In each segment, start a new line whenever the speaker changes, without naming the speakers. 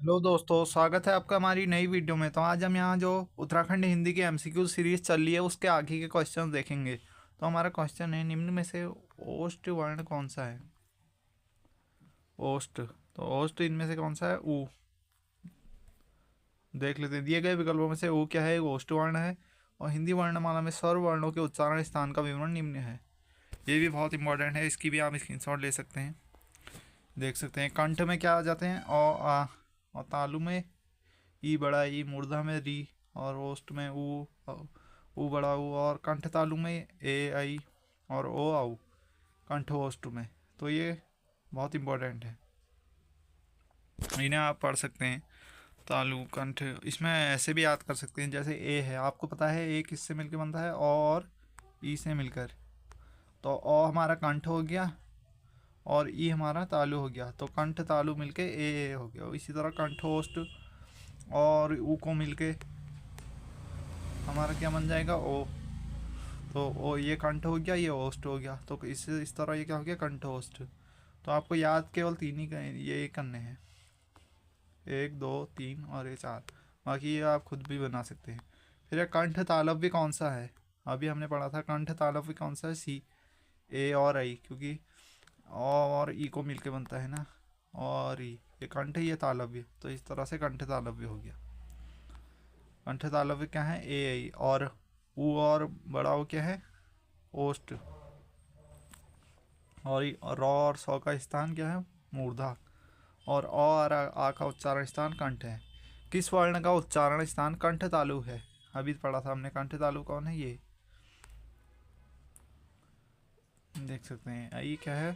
Hello दोस्तों, स्वागत है आपका हमारी नई वीडियो में। तो आज हम यहाँ जो उत्तराखंड हिंदी की एमसीक्यू सीरीज चल रही है उसके आगे के क्वेश्चन देखेंगे। तो हमारा क्वेश्चन है, निम्न में से ओष्ट वर्ण कौन सा है? ओष्ट। तो ओष्ट इनमें से कौन सा है? ऊ। देख लेते हैं, दिए गए विकल्पों में से ऊ क्या है? ओष्ट वर्ण है। और हिंदी वर्णमाला में स्वर वर्णों के उच्चारण स्थान का विवरण निम्न है। ये भी बहुत इंपॉर्टेंट है, इसकी भी आप स्क्रीनशॉट ले सकते हैं। देख सकते हैं, कंठ में क्या आ जाते हैं? आ। और तालु में ई बड़ा ई, मूर्धा में री, और ओष्ट में ऊ बड़ा ऊ, और कंठ तालु में ए आई और ओ आऊ, कंठ ओष्ट में। तो ये बहुत इंपॉर्टेंट है, इन्हें आप पढ़ सकते हैं। तालु कंठ, इसमें ऐसे भी याद कर सकते हैं, जैसे ए है, आपको पता है ए किससे मिलकर बनता है? ओ और ई से मिलकर। तो ओ हमारा कंठ हो गया और ई हमारा तालु हो गया, तो कंठ तालु मिलके ए हो गया। इसी तरह कंठोष्ट और ऊ को मिलके हमारा क्या बन जाएगा? ओ। तो ओ ये कंठ हो गया, ये ओस्ट हो गया, तो इस तरह ये क्या हो गया? कंठोस्ट। तो आपको याद केवल तीन ही ये करने हैं, एक दो तीन और ये चार। बाकी ये आप खुद भी बना सकते हैं। फिर ये कंठ तालव्य कौन सा है? अभी हमने पढ़ा था कंठ तालव्य कौन सा है? सी, ए और आई, क्योंकि ओ और ई को मिलके बनता है ना, और ई। ये कंठ, ये तालव्य, तो इस तरह से कंठ तालव्य हो गया। कंठ तालव्य क्या है? ए आई। और ऊ और बड़ा ओ क्या है? ओस्ट। और रॉ और सौ का स्थान क्या है? मूर्धा। और अ और आ का उच्चारण स्थान कंठ है। किस वर्ण का उच्चारण स्थान कंठ तालु है? अभी पढ़ा था हमने, कंठ तालु कौन है? ये देख सकते हैं, आई क्या है?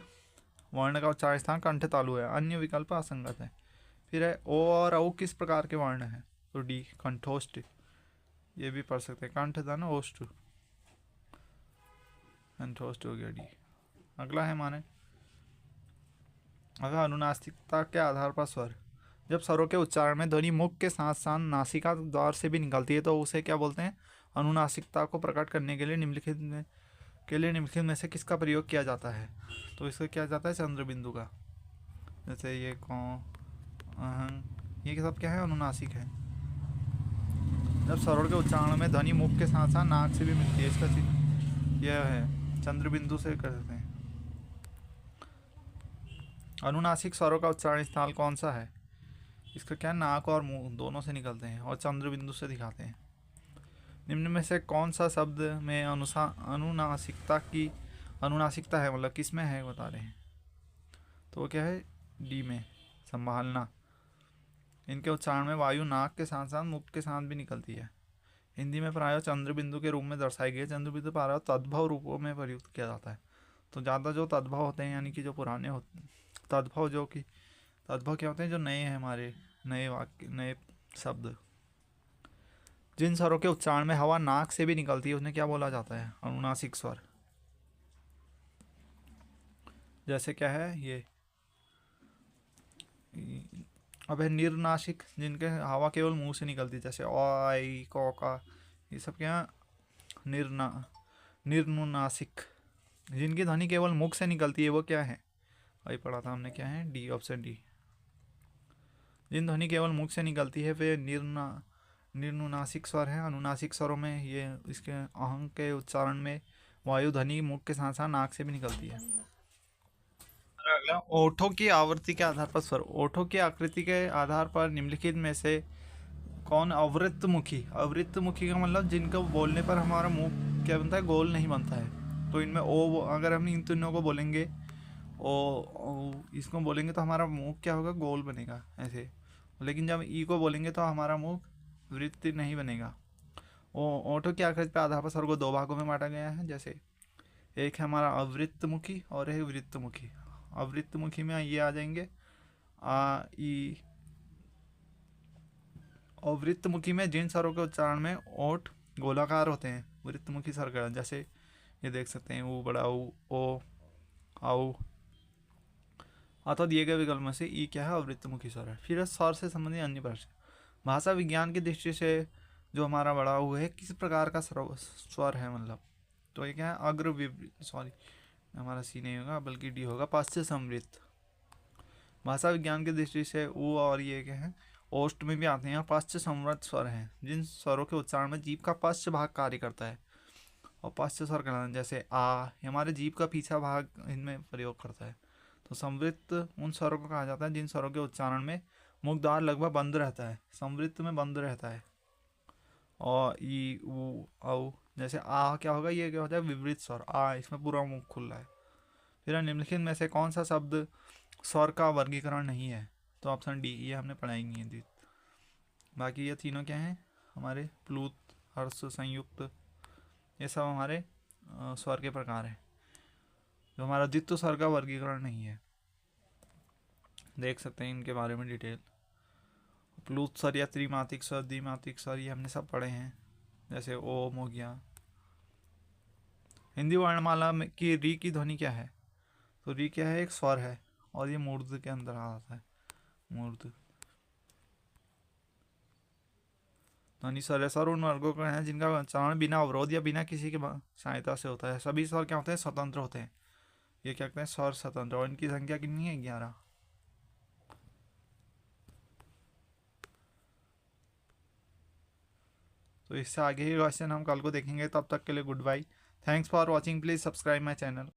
वर्ण का उच्चारण स्थान कंठ तालु है, अन्य विकल्प असंगत है। फिर है ओ और औ किस प्रकार के वर्ण है? तो डी, कंठोष्ट। ये भी पढ़ सकते हैं, कंठ था ना, ओष्ट, कंठोष्ट हो गया डी। अगला है माने, अगर अनुनासिकता के आधार पर स्वर, जब स्वरों के उच्चारण में ध्वनि मुख के साथ साथ नासिका द्वार से भी निकलती है तो उसे क्या बोलते हैं? अनुनासिकता को प्रकट करने के लिए निम्नलिखित में से किसका प्रयोग किया जाता है? तो इसका किया जाता है चंद्र बिंदु का। जैसे ये कौन, अहं, ये सब क्या है? अनुनासिक है। जब स्वरों के उच्चारण में ध्वनि मुख के साथ साथ नाक से भी मिलती है, इसका यह है, चंद्र बिंदु से करते हैं। अनुनासिक स्वरों का उच्चारण स्थल कौन सा है? इसका क्या? नाक और मुंह दोनों से निकलते हैं और चंद्र बिंदु से दिखाते हैं। निम्न में से कौन सा शब्द में अनुनासिकता है, मतलब किस में है बता रहे हैं? तो वो क्या है? डी में, संभालना। इनके उच्चारण में वायु नाक के साथ साथ मुख के साथ भी निकलती है। हिंदी में प्रायः चंद्र बिंदु के रूप में दर्शाई गई। चंद्र बिंदु प्रायः तद्भव रूपों में प्रयुक्त किया जाता है। तो ज़्यादा जो तद्भव होते हैं, यानी कि जो पुराने होते, तद्भव जो कि तद्भव क्या होते हैं? जो नए हैं, हमारे नए वाक्य, नए शब्द। जिन स्वरों के उच्चारण में हवा नाक से भी निकलती है उन्हें क्या बोला जाता है? अनुनासिक स्वर। जैसे क्या है ये, अब है निर्नासिक, जिनके हवा केवल मुंह से निकलती है, जैसे ओ आई को का, ये सब क्या? निर्ना निर्नुनासिक। जिनकी ध्वनि केवल मुख से निकलती है वो क्या है? वही पढ़ा था हमने, क्या है? D, option D. जिन ध्वनि केवल मुख से निकलती है वे निर्नुनासिक स्वर हैं। अनुनासिक स्वरों में ये इसके अहंग के उच्चारण में वायु ध्वनि मुख के साथ साथ नाक से भी निकलती है। अगला, ओठों की आवृत्ति के आधार पर स्वर। ओठों की आकृति के आधार पर निम्नलिखित में से कौन अवृत्तमुखी? अवृत्तमुखी का मतलब जिनको बोलने पर हमारा मुंह क्या बनता है? गोल नहीं बनता है। तो इनमें ओ, अगर हम इन तीनों को बोलेंगे, ओ इसको बोलेंगे तो हमारा मुंह क्या होगा? गोल बनेगा ऐसे। लेकिन जब ई को बोलेंगे तो हमारा मुंह वृत्त नहीं बनेगा। ओ ओठों की आकृति पे आधार पर स्वर को दो भागों में बांटा गया है। जैसे एक है हमारा अवृत्तमुखी और एक वृत्तमुखी। अवृत्तमुखी में ये आ जाएंगे आ ई। और वृत्तमुखी में जिन स्वरों के उच्चारण में ओठ गोलाकार होते हैं, वृत्तमुखी स्वर का, जैसे ये देख सकते हैं, ऊ बड़ा ऊ, ओ आऊ। अतः दिए गए विकल्प में से ई क्या है? अवृत्तमुखी स्वर है। फिर स्वर से संबंधित अन्य प्रश्न। भाषा विज्ञान की दृष्टि से जो हमारा बड़ा ऊ है किस प्रकार का स्वर है, मतलब? तो ये क्या है? सॉरी, हमारा सी नहीं होगा बल्कि डी होगा, पाश्चात्य समृद्ध। भाषा विज्ञान की दृष्टि से ऊ और ये क्या है? ओष्ठ में भी आते हैं। पश्च संवृत स्वर हैं जिन स्वरों के उच्चारण में जीभ का पश्च भाग कार्य करता है और पश्च स्वर कहलाते हैं। जैसे आ, ये हमारे जीभ का पीछा भाग इनमें प्रयोग करता है। तो संवृत्त उन स्वरों को कहा जाता है जिन स्वरों के उच्चारण में मुख द्वार लगभग बंद रहता है, संवृत्त में बंद रहता है। और ई ऊ औ, जैसे आ क्या होगा, ये क्या होता है विवृत स्वर, आ इसमें पूरा मुख खुला है। फिर निम्नलिखित में से कौन सा शब्द स्वर का वर्गीकरण नहीं है? तो ऑप्शन डी, ये हमने पढ़ाई नहीं है। बाकी ये तीनों क्या हैं हमारे प्लूत, हर्ष, संयुक्त, ये सब हमारे स्वर के प्रकार हैं। जो हमारा द्वित्व स्वर का वर्गीकरण नहीं है, देख सकते हैं इनके बारे में डिटेल। प्लूत स्वर या त्रिमातिक स्वर, द्विमातिक स्वर, ये हमने सब पढ़े हैं। जैसे ओम हो गया। हिंदी वर्णमाला में की री की ध्वनि क्या है? तो री क्या है, एक स्वर है और ये मूर्ध के अंदर आता है। मूर्ध ध्वनि स्वर है। स्वर उन वर्गों का है जिनका उच्चारण बिना अवरोध या बिना किसी के सहायता से होता है। सभी स्वर क्या होते हैं, स्वतंत्र होते हैं। ये क्या कहते हैं, स्वर स्वतंत्र। और इनकी संख्या कितनी है, 11। तो इससे आगे ही क्वेश्चन हम कल को देखेंगे। तब तक के लिए good bye. Thanks for watching. Please subscribe my channel.